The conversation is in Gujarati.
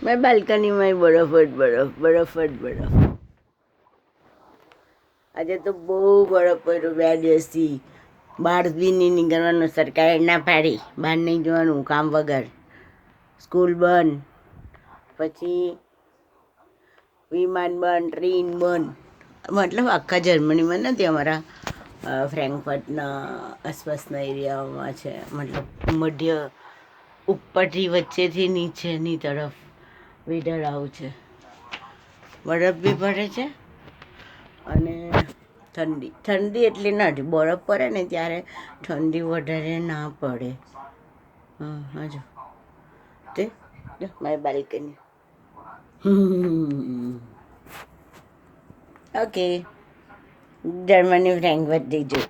મેં બાલ્કનીમાં બરફ જ બરફ, બરફ જ બરફ. આજે તો બહુ બરફ પડ્યો 2 દિવસથી. બહાર બી નહીં નીકળવાનું, સરકારે ના પાડી બહાર નહીં જવાનું કામ વગર. સ્કૂલ બંધ, પછી વિમાન બંધ, ટ્રેન બંધ. મતલબ આખા જર્મનીમાં નથી, અમારા ફ્રેન્કફર્ટના આસપાસના એરિયાઓમાં છે. મતલબ મધ્ય ઉપરથી વચ્ચેથી નીચેની તરફ વેધર આવું છે. બરફ બી પડે છે અને ઠંડી એટલી નથી. બરફ પડે ને ત્યારે ઠંડી વધારે ના પડે. હા જો તે મારી બાલ્કની. Okay, Germany Frankfurt જઈજો.